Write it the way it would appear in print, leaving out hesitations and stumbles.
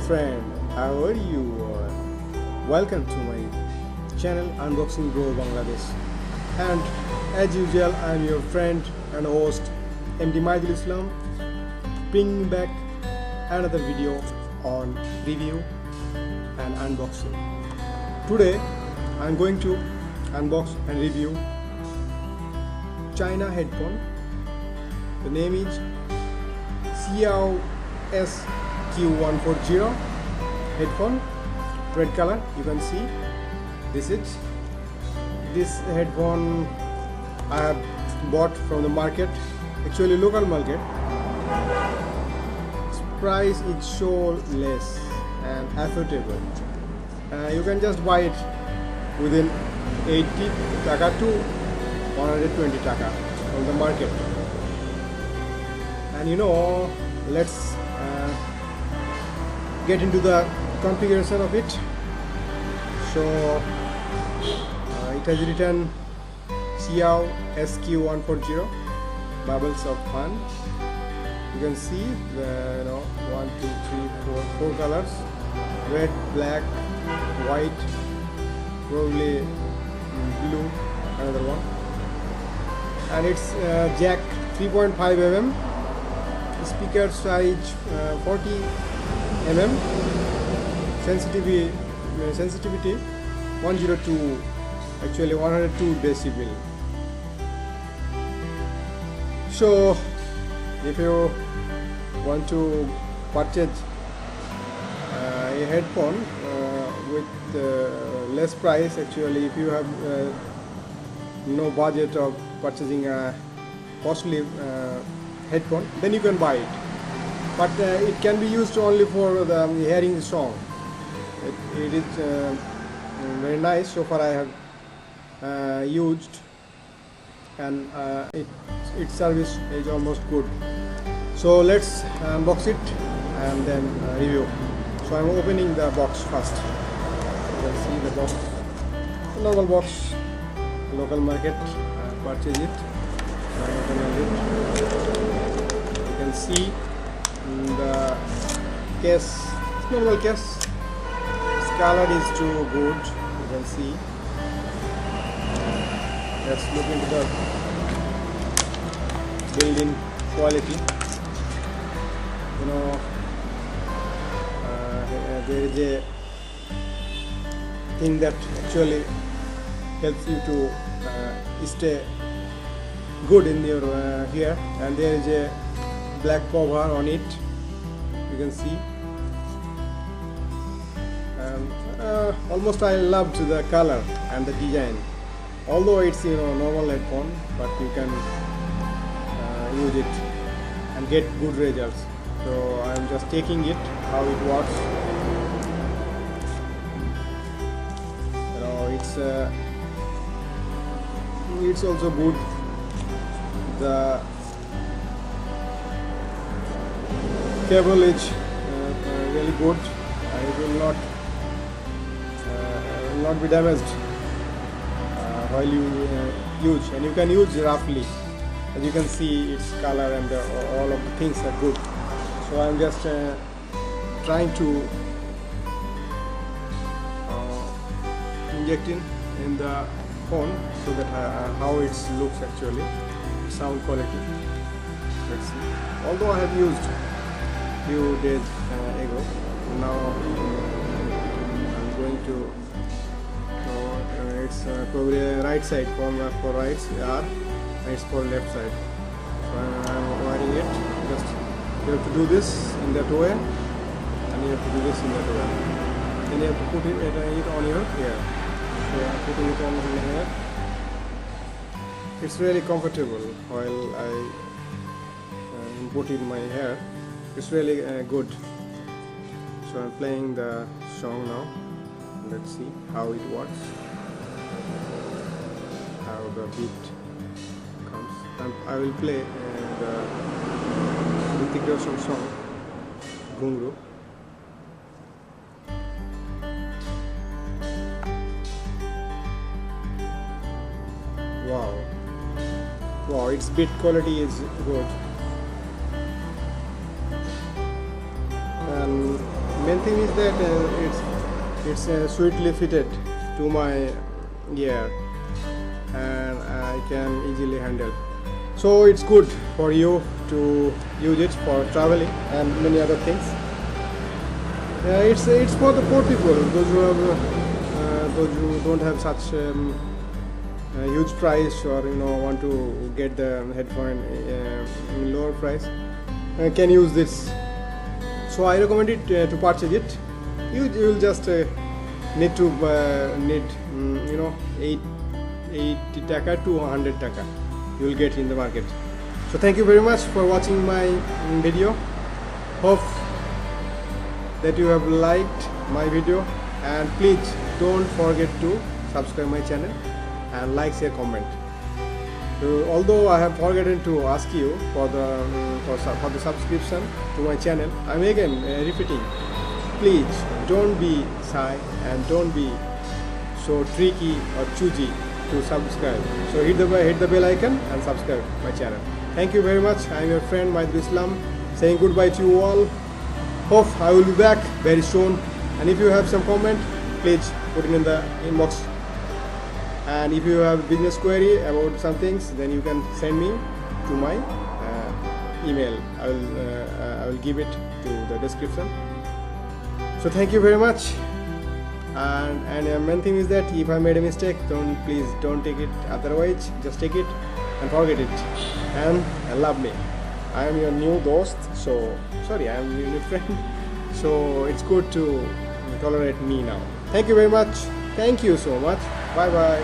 friend, how are you? Welcome to my channel Unboxing Bro Bangladesh, and as usual I am your friend and host MD Maidul Islam, bringing back another video on review and unboxing. Today I am going to unbox and review China headphone. The name is Seaw SQ140 headphone, red color. You can see this headphone I have bought from the market, actually local market. Its price is so less and affordable. You can just buy it within 80 taka to 120 taka from the market. And let's get into the configuration of it. So it has written Seaw SQ140 bubbles of fun. You can see the 1, 2, 3, 4 colors: red, black, white, probably blue, another one. And it's jack 3.5 mm, speaker size 40 mm, sensitivity 102, actually 102 decibel. So if you want to purchase a headphone with less price, actually if you have no budget of purchasing a costly headphone, then you can buy it. But it can be used only for the hearing the song. It is very nice. So far I have used, and its service is almost good. So let's unbox it and then review. So I'm opening the box first. You can see the box, normal box, local market. Purchase it. I'm opening it. You can see the case, it's normal case. Its color is too good. You can see. Let's look into the built-in quality. There is a thing that actually helps you to stay good in your ear, and there is a black cover on it. You can see, and almost I loved the color and the design. Although it's normal headphone, but you can use it and get good results. So I'm just taking it how it works. It's also good. The cable is really good. It will not be damaged while you use, and you can use roughly. As you can see, its color and all of the things are good. So I'm just trying to inject in the phone so that how it looks actually, sound quality. Let's see. Although I have used few days ago, now I'm going to. It's probably right side for rights are, and it's for left side. So I'm wiring it. Just you have to do this in that way, and you have to do this in that way. Then you have to put it on your ear. So I'm putting it on here. It's really comfortable while I put in my hair. It's really good. So I'm playing the song now. Let's see how it works, how the beat comes. And I will play the Hrithik Roshan song, Ghungru. Wow, its beat quality is good. And main thing is that it's sweetly fitted to my ear and I can easily handle. So it's good for you to use it for traveling and many other things. It's for the poor people, those who don't have such a huge price, or want to get the headphone in lower price, can use this. So I recommend it to purchase it. You will just need to 80 taka to 100 taka you will get in the market. So thank you very much for watching my video. Hope that you have liked my video, and please don't forget to subscribe my channel and like, share, comment. So although I have forgotten to ask you for the subscription to my channel, I'm again repeating, please don't be shy and don't be so tricky or choosy to subscribe. So hit the bell icon and subscribe my channel. Thank you very much. I'm your friend Maidul Islam, saying goodbye to you all. Hope I will be back very soon, and if you have some comment, please put it in the inbox. And if you have business query about some things, then you can send me to my email. I will give it to the description. So thank you very much. And main thing is that if I made a mistake, please don't take it. Otherwise, just take it and forget it. And love me. I am your new dost. So sorry, I am your new friend. So it's good to tolerate me now. Thank you very much. Thank you so much. Bye bye.